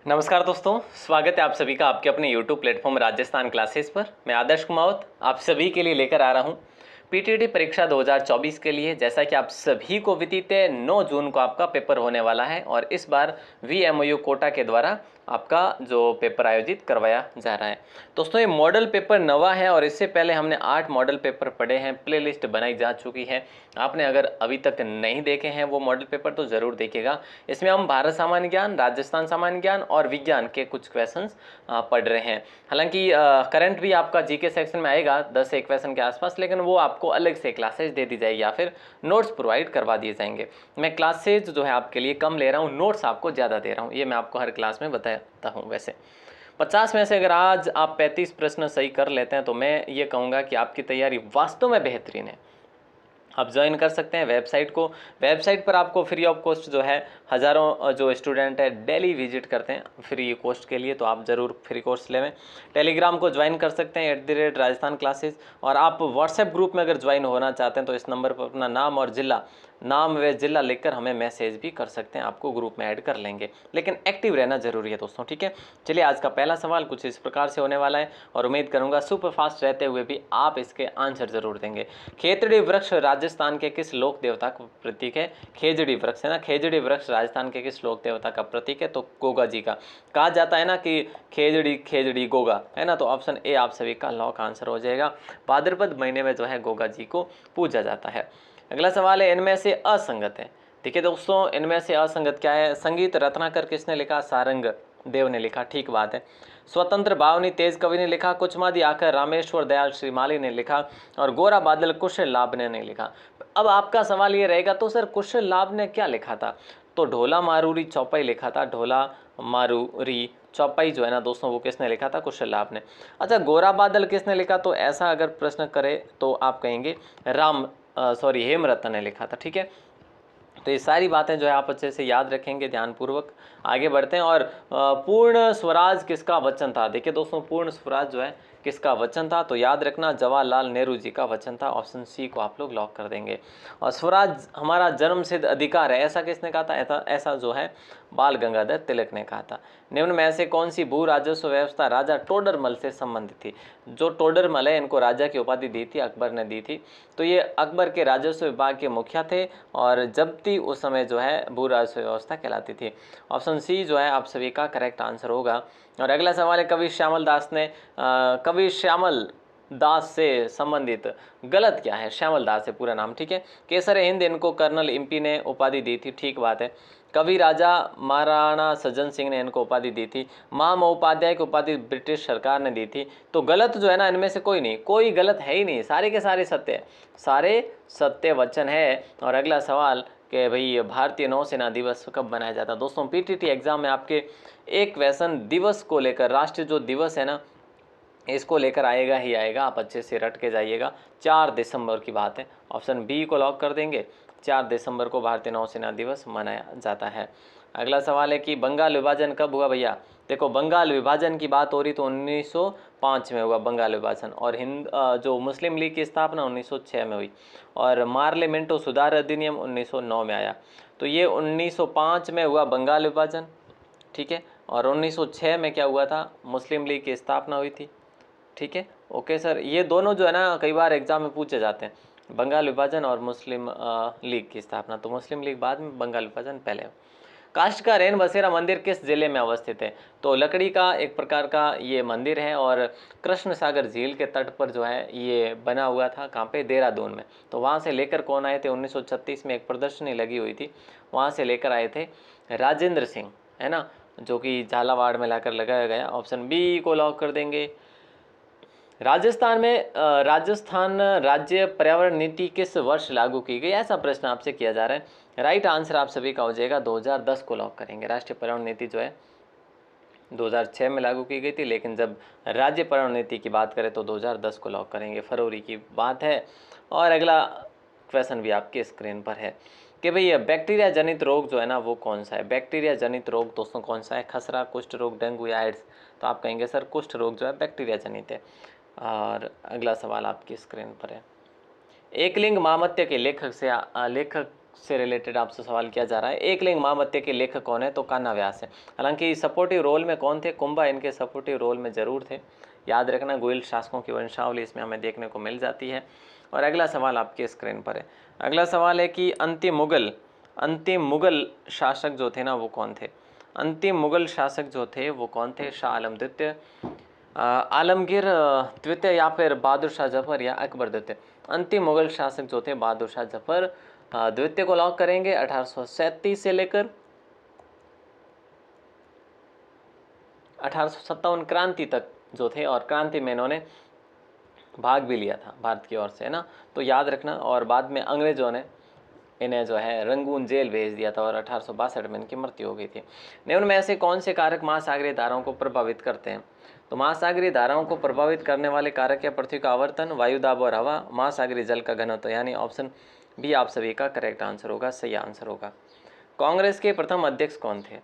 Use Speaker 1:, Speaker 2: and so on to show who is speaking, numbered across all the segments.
Speaker 1: नमस्कार दोस्तों, स्वागत है आप सभी का आपके अपने YouTube प्लेटफॉर्म राजस्थान क्लासेस पर। मैं आदर्श कुमावत आप सभी के लिए लेकर आ रहा हूं पीटीटी परीक्षा 2024 के लिए। जैसा कि आप सभी को विदित है, 9 जून को आपका पेपर होने वाला है और इस बार VMOU कोटा के द्वारा आपका जो पेपर आयोजित करवाया जा रहा है। दोस्तों, ये मॉडल पेपर नवा है और इससे पहले हमने 8 मॉडल पेपर पढ़े हैं, प्लेलिस्ट बनाई जा चुकी है। आपने अगर अभी तक नहीं देखे हैं वो मॉडल पेपर तो ज़रूर देखिएगा। इसमें हम भारत सामान्य ज्ञान, राजस्थान सामान्य ज्ञान और विज्ञान के कुछ क्वेश्चंस पढ़ रहे हैं। हालांकि करंट भी आपका जीके सेक्शन में आएगा 10 से 1 क्वेश्चन के आसपास, लेकिन वो आपको अलग से क्लासेज दे दी जाएगी या फिर नोट्स प्रोवाइड करवा दिए जाएंगे। मैं क्लासेज जो है आपके लिए कम ले रहा हूँ, नोट्स आपको ज़्यादा दे रहा हूँ, ये मैं आपको हर क्लास में बताता हूँ। वैसे 50 में से अगर आज आप 35 प्रश्न सही कर लेते हैं तो मैं ये कहूँगा कि आपकी तैयारी वास्तव में बेहतरीन है। आप ज्वाइन कर सकते हैं वेबसाइट को। वेबसाइट पर आपको फ्री ऑफ कॉस्ट जो है हज़ारों जो स्टूडेंट है डेली विजिट करते हैं फ्री कोर्स के लिए, तो आप ज़रूर फ्री कोर्स लेवें। टेलीग्राम को ज्वाइन कर सकते हैं @राजस्थान क्लासेस। और आप व्हाट्सएप ग्रुप में अगर ज्वाइन होना चाहते हैं तो इस नंबर पर अपना नाम और ज़िला, नाम व ज़िला लिखकर हमें मैसेज भी कर सकते हैं, आपको ग्रुप में ऐड कर लेंगे। लेकिन एक्टिव रहना जरूरी है दोस्तों, ठीक है। चलिए, आज का पहला सवाल कुछ इस प्रकार से होने वाला है और उम्मीद करूंगा सुपर फास्ट रहते हुए भी आप इसके आंसर जरूर देंगे। खेजड़ी वृक्ष राजस्थान के किस लोक देवता का प्रतीक है? खेजड़ी वृक्ष है ना, खेजड़ी वृक्ष राजस्थान के किस लोक देवता का प्रतीक है? तो गोगा जी का। कहा जाता है ना कि खेजड़ी खेजड़ी गोगा, है ना, तो ऑप्शन ए आप सभी का लॉक आंसर हो जाएगा। भाद्रपद महीने में जो है गोगा जी को पूजा जाता है। अगला सवाल है, इनमें से असंगत है। देखिए दोस्तों, इनमें से असंगत क्या है? संगीत रत्नाकर किसने लिखा? सारंग देव ने लिखा, ठीक बात है। स्वतंत्र भावनी तेज कवि ने लिखा, कुचमादी आकर रामेश्वर दयाल श्रीमाली ने लिखा और गोरा बादल कुशल लाभ ने लिखा। अब आपका सवाल ये रहेगा, तो सर कुशल लाभ ने क्या लिखा था? तो ढोला मारूरी चौपाई लिखा था। ढोला मारूरी चौपाई जो है ना दोस्तों, वो किसने लिखा था? कुशल लाभ ने। अच्छा, गोरा बादल किसने लिखा? तो ऐसा अगर प्रश्न करे तो आप कहेंगे हेमरत्न ने लिखा था, ठीक है। तो ये सारी बातें जो है आप अच्छे से याद रखेंगे, ध्यानपूर्वक आगे बढ़ते हैं। और पूर्ण स्वराज किसका वचन था? देखिए दोस्तों, पूर्ण स्वराज जो है किसका वचन था? तो याद रखना, जवाहरलाल नेहरू जी का वचन था। ऑप्शन सी को आप लोग लॉक कर देंगे। और स्वराज हमारा जन्मसिद्ध अधिकार है, ऐसा किसने कहा था? ऐसा जो है बाल गंगाधर तिलक ने कहा था। निम्न में से कौन सी भू राजस्व व्यवस्था राजा टोडरमल से संबंधित थी? जो टोडरमल है, इनको राजा की उपाधि दी थी, अकबर ने दी थी। तो ये अकबर के राजस्व विभाग के मुखिया थे और जब्ती उस समय जो है भू राजस्व व्यवस्था कहलाती थी। ऑप्शन सी जो है आप सभी का करेक्ट आंसर होगा। और अगला सवाल है, कवि श्यामल दास से संबंधित गलत क्या है? श्यामल दास है पूरा नाम, ठीक है। केसर हिंद इनको कर्नल इम्पी ने उपाधि दी थी, ठीक बात है। कवि राजा महाराणा सज्जन सिंह ने इनको उपाधि दी थी। महामहोपाध्याय की उपाधि ब्रिटिश सरकार ने दी थी। तो गलत जो है ना, इनमें से कोई नहीं, कोई गलत है ही नहीं, सारे के सारे सत्य, सारे सत्य वचन है। और अगला सवाल कि भाई भारतीय नौसेना दिवस कब मनाया जाता है? दोस्तों, पीटीटी एग्जाम में आपके एक क्वेश्चन दिवस को लेकर, राष्ट्रीय जो दिवस है ना, इसको लेकर आएगा ही आएगा, आप अच्छे से रट के जाइएगा। 4 दिसंबर की बात है, ऑप्शन बी को लॉक कर देंगे। 4 दिसंबर को भारतीय नौसेना दिवस मनाया जाता है। अगला सवाल है कि बंगाल विभाजन कब हुआ भैया? देखो, बंगाल विभाजन की बात हो रही तो 1905 में हुआ बंगाल विभाजन। और जो मुस्लिम लीग की स्थापना 1906 में हुई। और मार्लिमेंटो सुधार अधिनियम 1909 में आया। तो ये 1905 में हुआ बंगाल विभाजन, ठीक है। और 1906 में क्या हुआ था? मुस्लिम लीग की स्थापना हुई थी, ठीक है। ओके सर, ये दोनों जो है ना कई बार एग्जाम में पूछे जाते हैं, बंगाल विभाजन और मुस्लिम लीग की स्थापना। तो मुस्लिम लीग बाद में, बंगाल विभाजन पहले। काष्ठ का रेन बसेरा मंदिर किस जिले में अवस्थित है? तो लकड़ी का एक प्रकार का ये मंदिर है और कृष्ण सागर झील के तट पर जो है ये बना हुआ था। कहाँ पे? देहरादून में। तो वहाँ से लेकर कौन आए थे? 1936 में एक प्रदर्शनी लगी हुई थी, वहाँ से लेकर आए थे राजेंद्र सिंह, है ना, जो कि झालावाड़ में लाकर लगाया गया। ऑप्शन बी को लॉक कर देंगे। राजस्थान राज्य पर्यावरण नीति किस वर्ष लागू की गई? ऐसा प्रश्न आपसे किया जा रहा है। राइट आंसर आप सभी का हो जाएगा 2010 को लॉक करेंगे। राष्ट्रीय पर्यावरण नीति जो है 2006 में लागू की गई थी, लेकिन जब राज्य पर्यावरण नीति की बात करें तो 2010 को लॉक करेंगे, फरवरी की बात है। और अगला क्वेश्चन भी आपकी स्क्रीन पर है कि भाई बैक्टीरिया जनित रोग जो है ना वो कौन सा है? बैक्टीरिया जनित रोग दोस्तों कौन सा है? खसरा, कुष्ठ रोग, डेंगू या एड्स? तो आप कहेंगे सर कुष्ठ रोग जो है बैक्टीरिया जनित है। और अगला सवाल आपकी स्क्रीन पर है, एकलिंग मामत्य के लेखक से रिलेटेड आपसे सवाल किया जा रहा है। एक लिंग महावत्य के लेखक कौन है? तो कान्हा व्यास है। हालांकि सपोर्टिव रोल में कौन थे? कुंभा इनके सपोर्टिव रोल में जरूर थे। याद रखना, गुहिल शासकों की वंशावली इसमें हमें देखने को मिल जाती है। और अगला सवाल आपके स्क्रीन पर है। अगला सवाल है कि अंतिम मुगल शासक जो थे ना वो कौन थे? अंतिम मुगल शासक जो थे वो कौन थे? शाह आलम द्वितीय, आलमगीर द्वितीय, या फिर बहादुर शाह जफर, या अकबर द्वितीय। अंतिम मुगल शासक जो थे बहादुर शाह जफर द्वितीय को लॉक करेंगे। 1837 से लेकर 1857 क्रांति तक जो थे, और क्रांति में इन्होंने भाग भी लिया था भारत की ओर से, है ना। तो याद रखना। और बाद में अंग्रेजों ने इन्हें जो है रंगून जेल भेज दिया था और 1862 में इनकी मृत्यु हो गई थी। निम्न में ऐसे कौन से कारक महासागरीय धाराओं को प्रभावित करते हैं? तो महासागरीय धाराओं को प्रभावित करने वाले कारक है पृथ्वी का आवर्तन, वायु दाब और हवा, महासागरीय जल का घनत्व, यानी ऑप्शन बी आप सभी का करेक्ट आंसर होगा, सही आंसर होगा। कांग्रेस के प्रथम अध्यक्ष कौन थे?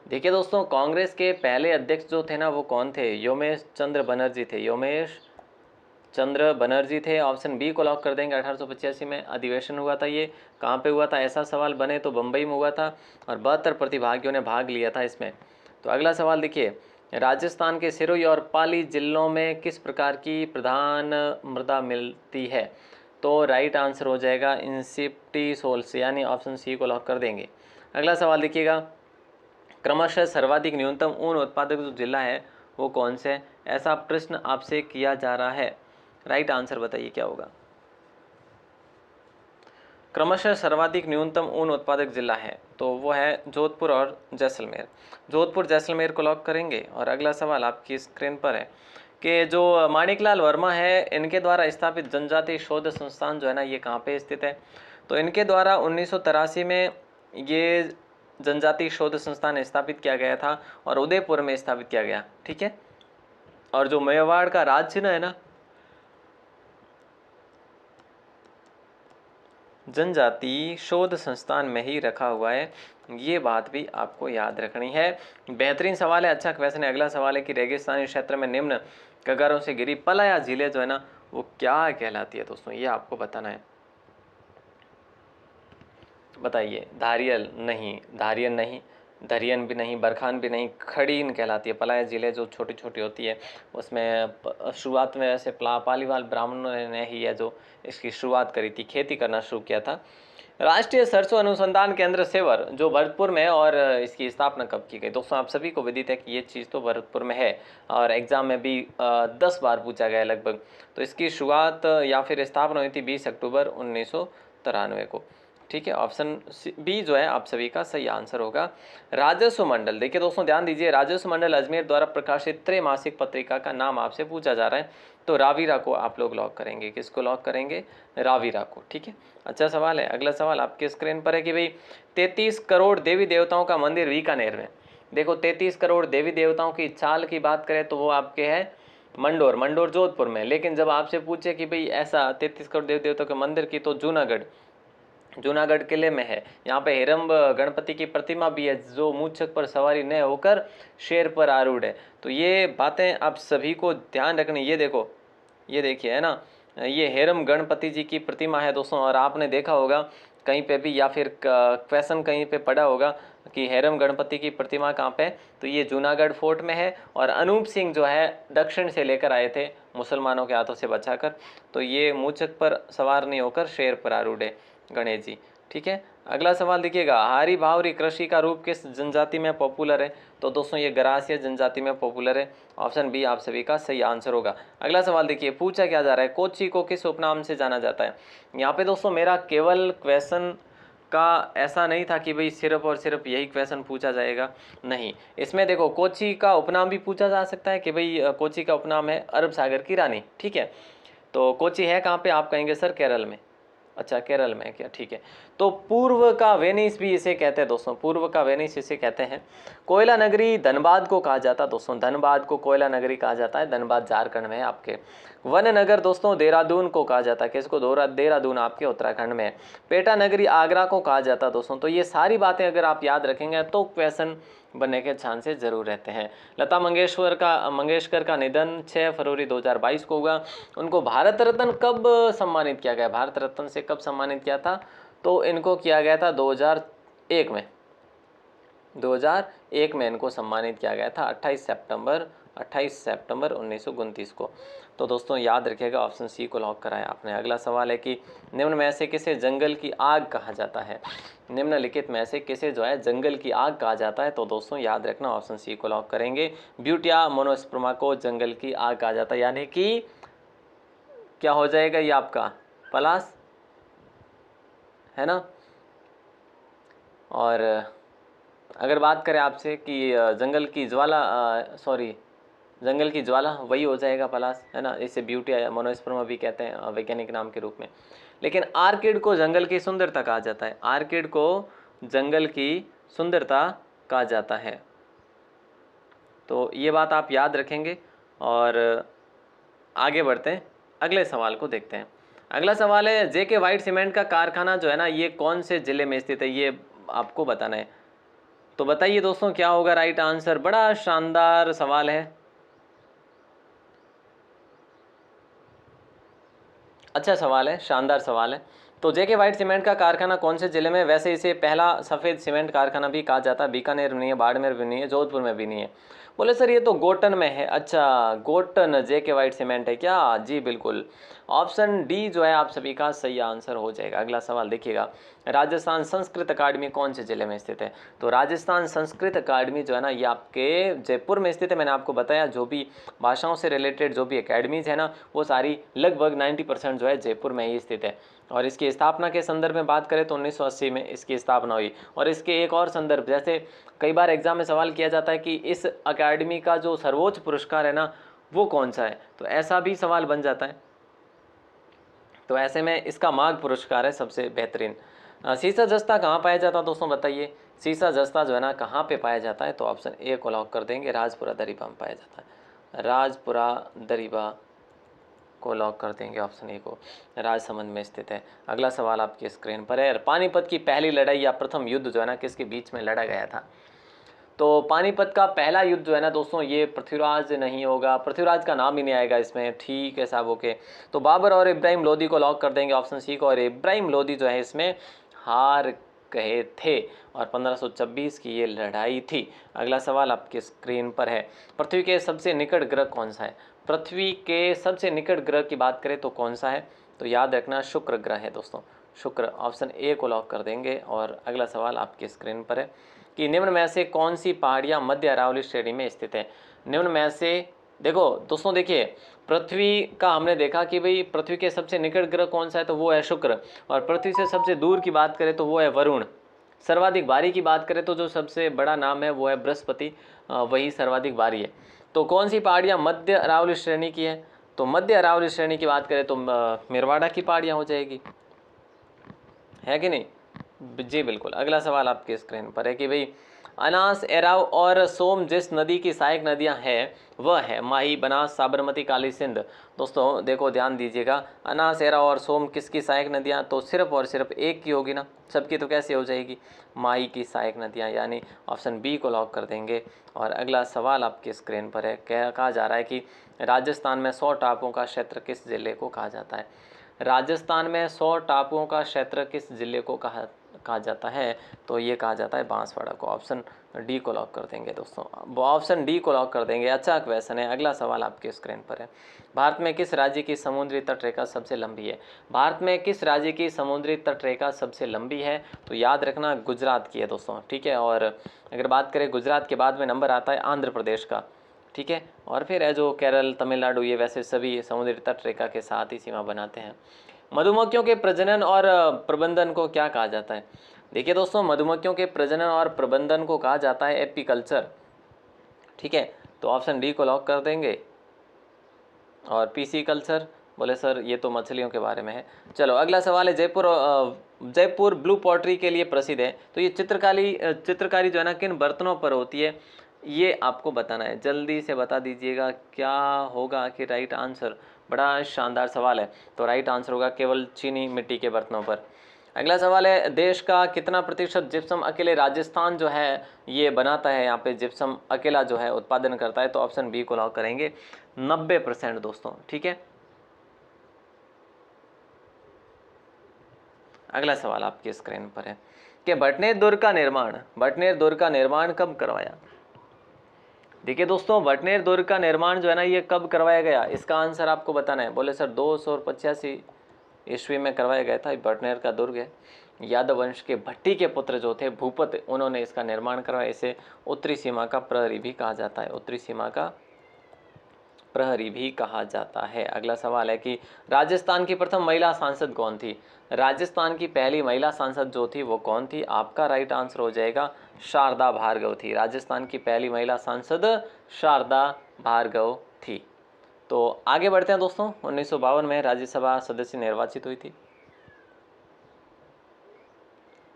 Speaker 1: देखिए दोस्तों, कांग्रेस के पहले अध्यक्ष जो थे ना वो कौन थे? योमेश चंद्र बनर्जी थे। योमेश चंद्र बनर्जी थे। ऑप्शन बी को लॉक कर देंगे। 1885 में अधिवेशन हुआ था। ये कहाँ पे हुआ था? ऐसा सवाल बने तो बम्बई में हुआ था और 72 प्रतिभागियों ने भाग लिया था इसमें। तो अगला सवाल देखिए, राजस्थान के सिरोही और पाली जिलों में किस प्रकार की प्रधान मृदा मिलती है? तो राइट आंसर हो जाएगा इंसिप्टी सोल्स, यानी ऑप्शन सी को लॉक कर देंगे। अगला सवाल देखिएगा, क्रमशः सर्वाधिक न्यूनतम ऊन उत्पादक जो जिला है वो कौन से? ऐसा प्रश्न आपसे किया जा रहा है। राइट आंसर बताइए क्या होगा? क्रमशः सर्वाधिक न्यूनतम ऊन उत्पादक जिला है तो वो है जोधपुर और जैसलमेर। जोधपुर जैसलमेर को लॉक करेंगे। और अगला सवाल आपकी स्क्रीन पर है कि जो माणिकलाल वर्मा है इनके द्वारा स्थापित जनजाति शोध संस्थान जो है ना ये कहाँ पे स्थित है? तो इनके द्वारा 1983 में ये जनजाति शोध संस्थान स्थापित किया गया था और उदयपुर में स्थापित किया गया, ठीक है। और जो मेवाड़ का राज चिन्ह है ना, जनजाति शोध संस्थान में ही रखा हुआ है, ये बात भी आपको याद रखनी है। बेहतरीन सवाल है, अच्छा क्वेश्चन है। अगला सवाल है कि रेगिस्तानी क्षेत्र में निम्न कगारों से घिरी पलाया झीलें जो है ना वो क्या कहलाती है? दोस्तों ये आपको बताना है। बताइए। धारियल नहीं, धारियन नहीं, दरियन भी नहीं, बरखान भी नहीं, खड़ीन कहलाती है। पलाया झीलें जो छोटी छोटी होती है उसमें शुरुआत में ऐसे पालीवाल ब्राह्मणों ने ही है जो इसकी शुरुआत करी थी, खेती करना शुरू किया था। राष्ट्रीय सरसों अनुसंधान केंद्र सेवर जो भरतपुर में है, और इसकी स्थापना कब की गई? दोस्तों आप सभी को विदित है कि ये चीज़ तो भरतपुर में है और एग्जाम में भी 10 बार पूछा गया है लगभग। तो इसकी शुरुआत या फिर स्थापना हुई थी 20 अक्टूबर 1993 को, ठीक है। ऑप्शन बी जो है आप सभी का सही आंसर होगा। राजस्व मंडल, देखिए दोस्तों ध्यान दीजिए, राजस्व मंडल अजमेर द्वारा प्रकाशित त्रैमासिक पत्रिका का नाम आपसे पूछा जा रहा है, तो रावीरा को आप लोग लॉक करेंगे। किसको लॉक करेंगे? रावीरा को, ठीक है। अच्छा सवाल है। अगला सवाल आपके स्क्रीन पर है कि भाई 33 करोड़ देवी देवताओं का मंदिर बीकानेर में, देखो 33 करोड़ देवी देवताओं की चाल की बात करें तो वो आपके है मंडोर जोधपुर में। लेकिन जब आपसे पूछे कि भाई ऐसा 33 करोड़ देवी देवताओं के मंदिर की, तो जूनागढ़ किले में है। यहाँ पे हिरंब गणपति की प्रतिमा भी है जो मूषक पर सवारी न होकर शेर पर आरूढ़ है। तो ये बातें आप सभी को ध्यान रखनी। ये देखो, ये देखिए, है ना, ये हेरम गणपति जी की प्रतिमा है दोस्तों। और आपने देखा होगा कहीं पे भी या फिर क्वेश्चन कहीं पे पढ़ा होगा कि हेरम गणपति की प्रतिमा कहाँ पे? तो ये जूनागढ़ फोर्ट में है। और अनूप सिंह जो है दक्षिण से लेकर आए थे मुसलमानों के हाथों से बचाकर, तो ये मूषक पर सवार नहीं होकर शेर पर आरूढ़ है गणेश जी, ठीक है। अगला सवाल देखिएगा, हारी भावरी कृषि का रूप किस जनजाति में पॉपुलर है? तो दोस्तों ये गरासिया जनजाति में पॉपुलर है। ऑप्शन बी आप सभी का सही आंसर होगा। अगला सवाल देखिए, पूछा क्या जा रहा है, कोच्चि को किस उपनाम से जाना जाता है? यहाँ पे दोस्तों मेरा केवल क्वेश्चन का ऐसा नहीं था कि भाई सिर्फ और सिर्फ यही क्वेश्चन पूछा जाएगा, नहीं। इसमें देखो कोच्चि का उपनाम भी पूछा जा सकता है कि भाई कोच्चि का उपनाम है अरब सागर की रानी, ठीक है। तो कोच्चि है कहाँ पे? आप कहेंगे सर केरल में। अच्छा केरल में क्या, ठीक है। तो पूर्व का वेनिस भी इसे कहते हैं दोस्तों, पूर्व का वेनिस इसे कहते हैं। कोयला नगरी धनबाद को कहा जाता है दोस्तों, धनबाद को कोयला नगरी कहा जाता है। धनबाद झारखंड में है आपके। वन नगर दोस्तों देहरादून को कहा जाता है। किसको? देहरादून आपके उत्तराखंड में है। पेटा नगरी आगरा को कहा जाता है दोस्तों। तो ये सारी बातें अगर आप याद रखेंगे तो क्वेश्चन बनने के चांसेस जरूर रहते हैं। लता मंगेशकर का निधन 6 फरवरी 2022 को हुआ। उनको भारत रत्न कब सम्मानित किया गया? भारत रत्न से कब सम्मानित किया था? तो इनको किया गया था 2001 में, 2001 में इनको सम्मानित किया गया था 28 सितंबर 1929 को। तो दोस्तों याद रखिएगा, ऑप्शन सी को लॉक कराया आपने। अगला सवाल है कि निम्न में से किसे जंगल की आग कहा जाता है? निम्नलिखित में से किसे जो है जंगल की आग कहा जाता है? तो दोस्तों याद रखना, ऑप्शन सी को लॉक करेंगे। ब्यूटिया मोनोस्पर्मा को जंगल की आग कहा जाता है, यानी कि क्या हो जाएगा ये आपका पलाश, है ना। और अगर बात करें आपसे कि जंगल की ज्वाला, जंगल की ज्वाला, वही हो जाएगा पलाश, है ना। इसे ब्यूटी मोनोस्पर्मा भी कहते हैं वैज्ञानिक नाम के रूप में। लेकिन आर्किड को जंगल की सुंदरता कहा जाता है, आर्किड को जंगल की सुंदरता कहा जाता है। तो ये बात आप याद रखेंगे। और आगे बढ़ते हैं, अगले सवाल को देखते हैं। अगला सवाल है, जेके वाइट सीमेंट का कारखाना जो है ना, ये कौन से जिले में स्थित है? ये आपको बताना है। तो बताइए दोस्तों क्या होगा राइट आंसर? बड़ा शानदार सवाल है, अच्छा सवाल है, शानदार सवाल है। तो जेके वाइट सीमेंट का कारखाना कौन से जिले में? वैसे इसे पहला सफ़ेद सीमेंट कारखाना भी कहा जाता है। बीकानेर में नहीं है, बाड़मेर भी नहीं है, जोधपुर में भी नहीं है। बोले सर ये तो गोटन में है। अच्छा, गोटन जेके वाइट सीमेंट है क्या? जी बिल्कुल, ऑप्शन डी जो है आप सभी का सही आंसर हो जाएगा। अगला सवाल देखिएगा, राजस्थान संस्कृत अकादमी कौन से जिले में स्थित है? तो राजस्थान संस्कृत अकादमी जो है ना, ये आपके जयपुर में स्थित है। मैंने आपको बताया जो भी भाषाओं से रिलेटेड जो भी अकेडमीज़ है ना, वो सारी लगभग 90% जो है जयपुर में ही स्थित है। और इसकी स्थापना के संदर्भ में बात करें तो 1980 में इसकी स्थापना हुई। और इसके एक और संदर्भ, जैसे कई बार एग्जाम में सवाल किया जाता है कि इस अकेडमी का जो सर्वोच्च पुरस्कार है ना, वो कौन सा है? तो ऐसा भी सवाल बन जाता है। तो ऐसे में इसका माघ पुरस्कार है सबसे बेहतरीन। सीसा जस्ता कहाँ पाया जाता है दोस्तों बताइए? सीसा जस्ता जो है ना कहाँ पे पाया जाता है? तो ऑप्शन ए को लॉक कर देंगे, राजपुरा दरीबा में पाया जाता है। राजपुरा दरीबा को लॉक कर देंगे, ऑप्शन ए को, राजसमंद में स्थित है। अगला सवाल आपकी स्क्रीन पर है, पानीपत की पहली लड़ाई या प्रथम युद्ध जो है ना किसके बीच में लड़ा गया था? तो पानीपत का पहला युद्ध जो है ना दोस्तों, ये पृथ्वीराज नहीं होगा, पृथ्वीराज का नाम ही नहीं आएगा इसमें, ठीक है साहब, ओके। तो बाबर और इब्राहिम लोदी को लॉक कर देंगे, ऑप्शन सी को। और इब्राहिम लोदी जो है इसमें हार गए थे और 1526 की ये लड़ाई थी। अगला सवाल आपकी स्क्रीन पर है, पृथ्वी के सबसे निकट ग्रह कौन सा है? पृथ्वी के सबसे निकट ग्रह की बात करें तो कौन सा है? तो याद रखना शुक्र ग्रह है दोस्तों, शुक्र, ऑप्शन ए को लॉक कर देंगे। और अगला सवाल आपकी स्क्रीन पर है कि निम्न में से कौन सी पहाड़ियाँ मध्य अरावली श्रेणी में स्थित है? निम्न में से देखो दोस्तों, देखिए पृथ्वी का हमने देखा कि भाई पृथ्वी के सबसे निकट ग्रह कौन सा है, तो वो है शुक्र। और पृथ्वी से सबसे दूर की बात करें तो वो है वरुण। सर्वाधिक भारी की बात करें तो जो सबसे बड़ा नाम है वो है बृहस्पति, वही सर्वाधिक भारी है। तो कौन सी पहाड़ियाँ मध्य अरावली श्रेणी की है? तो मध्य अरावली श्रेणी की बात करें तो मेरवाड़ा की पहाड़ियाँ हो जाएगी, है कि नहीं? जी बिल्कुल। अगला सवाल आपके स्क्रीन पर है कि भाई अनास, एराव और सोम जिस नदी की सहायक नदियां हैं वह है माही, बनास, साबरमती, काली सिंध। दोस्तों देखो ध्यान दीजिएगा, अनास, एराव और सोम किसकी सहायक नदियां? तो सिर्फ और सिर्फ एक की होगी ना, सबकी तो कैसे हो जाएगी? माही की सहायक नदियां, यानी ऑप्शन बी को लॉक कर देंगे। और अगला सवाल आपकी स्क्रीन पर है, कहा जा रहा है कि राजस्थान में 100 टापुओं का क्षेत्र किस जिले को कहा जाता है? राजस्थान में 100 टापुओं का क्षेत्र किस जिले को कहा जाता है? तो ये कहा जाता है बांसवाड़ा को, ऑप्शन डी को लॉक कर देंगे दोस्तों, ऑप्शन डी को लॉक कर देंगे। अच्छा क्वेश्चन है। अगला सवाल आपके स्क्रीन पर है, भारत में किस राज्य की समुद्री तटरेखा सबसे लंबी है? भारत में किस राज्य की समुद्री तटरेखा सबसे लंबी है? तो याद रखना गुजरात की है दोस्तों, ठीक है। और अगर बात करें गुजरात के बाद में नंबर आता है आंध्र प्रदेश का, ठीक है। और फिर है जो केरल, तमिलनाडु, ये वैसे सभी समुद्री तटरेखा के साथ ही सीमा बनाते हैं। मधुमक्खियों के प्रजनन और प्रबंधन को क्या कहा जाता है? देखिए दोस्तों, मधुमक्खियों के प्रजनन और प्रबंधन को कहा जाता है एपीकल्चर, ठीक है। तो ऑप्शन डी को लॉक कर देंगे। और पीसी कल्चर, बोले सर ये तो मछलियों के बारे में है। चलो अगला सवाल है, जयपुर ब्लू पॉटरी के लिए प्रसिद्ध है। तो ये चित्रकारी जो है ना किन बर्तनों पर होती है, ये आपको बताना है। जल्दी से बता दीजिएगा क्या होगा कि राइट आंसर। बड़ा शानदार सवाल है। तो राइट आंसर होगा केवल चीनी मिट्टी के बर्तनों पर। अगला सवाल है, देश का कितना प्रतिशत जिप्सम अकेले राजस्थान जो है ये बनाता है? यहाँ पे जिप्सम अकेला जो है उत्पादन करता है। तो ऑप्शन बी को लॉक करेंगे, 90% दोस्तों, ठीक है। अगला सवाल आपकी स्क्रीन पर है कि भटनेर दुर्ग का निर्माण कब करवाया। देखिए दोस्तों, भटनेर दुर्ग का निर्माण जो है ना ये कब करवाया गया, इसका आंसर आपको बताना है। बोले सर 285 ईस्वी में करवाया गया था। भटनेर का दुर्ग है, यादव वंश के भट्टी के पुत्र जो थे भूपत, उन्होंने इसका निर्माण करवाया। इसे उत्तरी सीमा का प्रहरी भी कहा जाता है, उत्तरी सीमा का प्रहरी भी कहा जाता है। अगला सवाल है कि राजस्थान की प्रथम महिला सांसद कौन थी। राजस्थान की पहली महिला सांसद जो थी वो कौन थी, आपका राइट आंसर हो जाएगा शारदा भार्गव थी। राजस्थान की पहली महिला सांसद शारदा भार्गव थी। तो आगे बढ़ते हैं दोस्तों। 1952 में राज्यसभा सदस्य निर्वाचित हुई थी।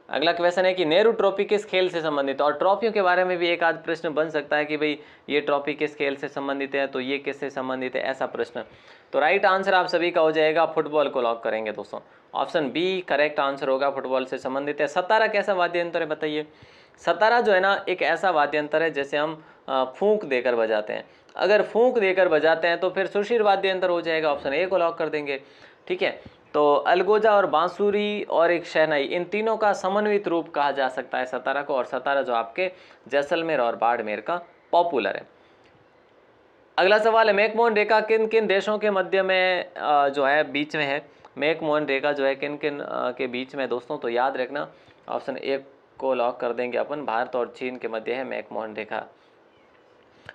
Speaker 1: अगला क्वेश्चन है कि नेहरू ट्रॉफी किस खेल से संबंधित है। और ट्रॉफियों के बारे में भी एक आध प्रश्न बन सकता है कि भाई ये ट्रॉफी किस खेल से संबंधित है, तो ये किससे संबंधित है, ऐसा प्रश्न। तो राइट आंसर आप सभी का हो जाएगा फुटबॉल को लॉक करेंगे दोस्तों। ऑप्शन बी करेक्ट आंसर होगा, फुटबॉल से संबंधित है। सतारा कैसा वाद्य यंत्र है बताइए। सतारा जो है ना एक ऐसा वाद्य यंत्र है जैसे हम फूंक देकर बजाते हैं। अगर फूंक देकर बजाते हैं तो फिर सुशीर वाद्य यंत्र हो जाएगा। ऑप्शन ए को लॉक कर देंगे। ठीक है, तो अलगोजा और बांसुरी और एक शहनाई, इन तीनों का समन्वित रूप कहा जा सकता है सतारा को। और सतारा जो आपके जैसलमेर और बाड़मेर का पॉपुलर है। अगला सवाल है मैकमोहन रेखा किन किन देशों के मध्य में जो है बीच में है। मैकमोहन रेखा जो है किन किन के बीच में दोस्तों, तो याद रखना ऑप्शन ए को लॉक कर देंगे अपन। भारत और चीन के मध्य है मैकमोहन रेखा।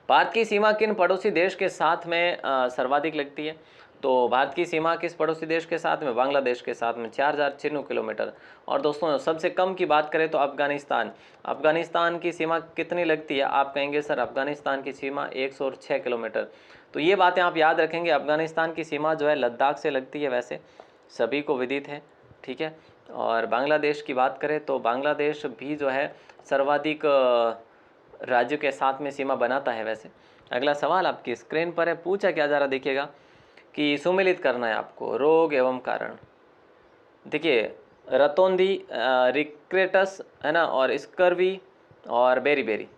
Speaker 1: भारत की सीमा किन पड़ोसी देश के साथ में सर्वाधिक लगती है। तो भारत की सीमा किस पड़ोसी देश के साथ में, बांग्लादेश के साथ में 4096 किलोमीटर। और दोस्तों सबसे कम की बात करें तो अफगानिस्तान, अफगानिस्तान की सीमा कितनी लगती है। आप कहेंगे सर अफगानिस्तान की सीमा 106 किलोमीटर। तो ये बातें आप याद रखेंगे। अफगानिस्तान की सीमा जो है लद्दाख से लगती है, वैसे सभी को विदित है। ठीक है, और बांग्लादेश की बात करें तो बांग्लादेश भी जो है सर्वाधिक राज्यों के साथ में सीमा बनाता है वैसे। अगला सवाल आपकी स्क्रीन पर है, पूछा क्या जा रहा देखिएगा कि सुमेलित करना है आपको रोग एवं कारण। देखिए रतौंधी, रिक्रेटस है ना, और स्कर्वी और बेरीबेरी।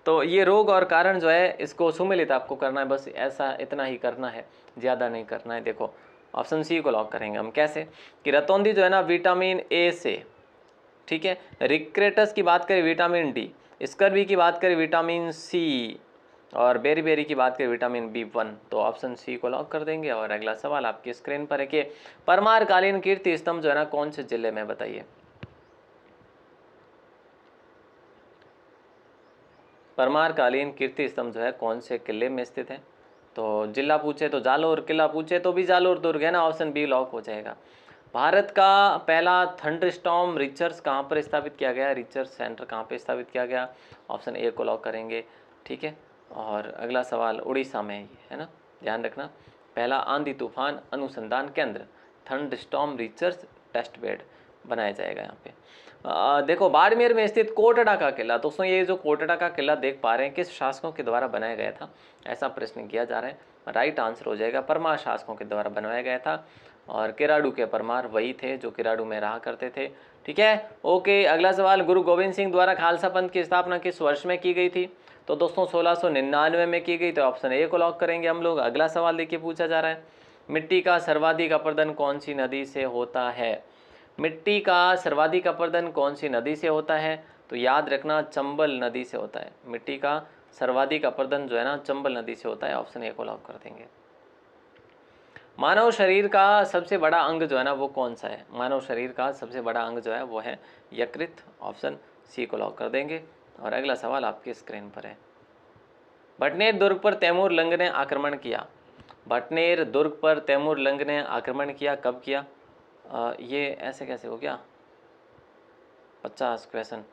Speaker 1: तो ये रोग और कारण जो है इसको सुमेलित आपको करना है, बस ऐसा इतना ही करना है, ज़्यादा नहीं करना है। देखो ऑप्शन सी को लॉक करेंगे हम। कैसे कि रतौंधी जो है ना विटामिन ए से, ठीक है, रिक्रेटस की बात करें विटामिन डी, स्कर्वी की बात करें विटामिन सी, और बेरीबेरी की बात करें विटामिन B1। तो ऑप्शन सी को लॉक कर देंगे। और अगला सवाल आपकी स्क्रीन पर है कि परमारकालीन कीर्ति स्तंभ जो है ना कौन से जिले में बताइए। परमारकालीन कीर्ति स्तंभ जो है कौन से किले में स्थित है। तो जिला पूछे तो जालोर, किला पूछे तो भी जालोर दुर्ग है ना, ऑप्शन बी लॉक हो जाएगा। भारत का पहला थंडरस्टॉर्म रिसर्च कहाँ पर स्थापित किया गया, रिसर्च सेंटर कहाँ पर स्थापित किया गया। ऑप्शन ए को लॉक करेंगे। ठीक है, और अगला सवाल उड़ीसा में है ना, ध्यान रखना। पहला आंधी तूफान अनुसंधान केंद्र थंडरस्टॉर्म रिसर्च टेस्ट बेड बनाया जाएगा यहाँ पे। देखो बाड़मेर में स्थित कोटड़ा का किला, दोस्तों ये जो कोटड़ा का किला देख पा रहे हैं किस शासकों के द्वारा बनाया गया था, ऐसा प्रश्न किया जा रहा है। राइट आंसर हो जाएगा परमार शासकों के द्वारा बनाया गया था। और किराड़ू के परमार वही थे जो किराड़ू में रहा करते थे। ठीक है, ओके। अगला सवाल गुरु गोविंद सिंह द्वारा खालसा पंथ की स्थापना किस वर्ष में की गई थी। तो दोस्तों 1699 में की गई। तो ऑप्शन ए को लॉक करेंगे हम लोग। अगला सवाल देखिए पूछा जा रहा है, मिट्टी का सर्वाधिक अपरदन कौन सी नदी से होता है। मिट्टी का सर्वाधिक अपरदन कौन सी नदी से होता है। तो याद रखना चंबल नदी से होता है। मिट्टी का सर्वाधिक अपरदन जो है ना चंबल नदी से होता है। ऑप्शन ए को लॉक कर देंगे। मानव शरीर का सबसे बड़ा अंग जो है ना वो कौन सा है। मानव शरीर का सबसे बड़ा अंग जो है वो है यकृत। ऑप्शन सी को लॉक कर देंगे। और अगला सवाल आपकी स्क्रीन पर है, भटनेर दुर्ग पर तैमूर लंग ने आक्रमण किया। भटनेर दुर्ग पर तैमूर लंग ने आक्रमण किया, कब किया। ये ऐसे कैसे हो गया 50 क्वेश्चन।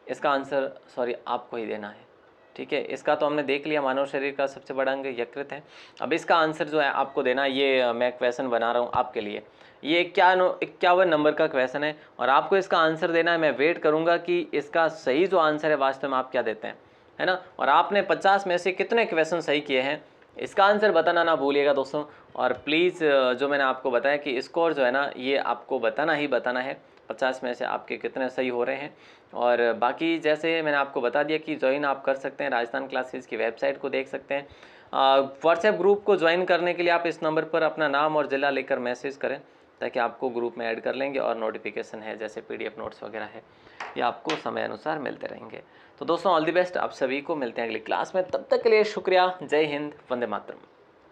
Speaker 1: इसका आंसर सॉरी आपको ही देना है। ठीक है, इसका तो हमने देख लिया, मानव शरीर का सबसे बड़ा अंग यकृत है। अब इसका आंसर जो है आपको देना, ये मैं क्वेश्चन बना रहा हूँ आपके लिए। ये 51 नंबर का क्वेश्चन है और आपको इसका आंसर देना है। मैं वेट करूँगा कि इसका सही जो आंसर है वास्तव में आप क्या देते हैं, है ना। और आपने 50 में से कितने क्वेश्चन सही किए हैं इसका आंसर बताना ना भूलिएगा दोस्तों। और प्लीज़ जो मैंने आपको बताया कि स्कोर जो है ना ये आपको बताना ही बताना है, 50 में से आपके कितने सही हो रहे हैं। और बाकी जैसे मैंने आपको बता दिया कि ज्वाइन आप कर सकते हैं, राजस्थान क्लासेस की वेबसाइट को देख सकते हैं। व्हाट्सएप ग्रुप को ज्वाइन करने के लिए आप इस नंबर पर अपना नाम और ज़िला लेकर मैसेज करें, ताकि आपको ग्रुप में ऐड कर लेंगे और नोटिफिकेशन है जैसे PDF नोट्स वगैरह है ये आपको समय अनुसार मिलते रहेंगे। तो दोस्तों ऑल द बेस्ट, आप सभी को मिलते हैं अगली क्लास में, तब तक के लिए शुक्रिया। जय हिंद, वंदे मातरम।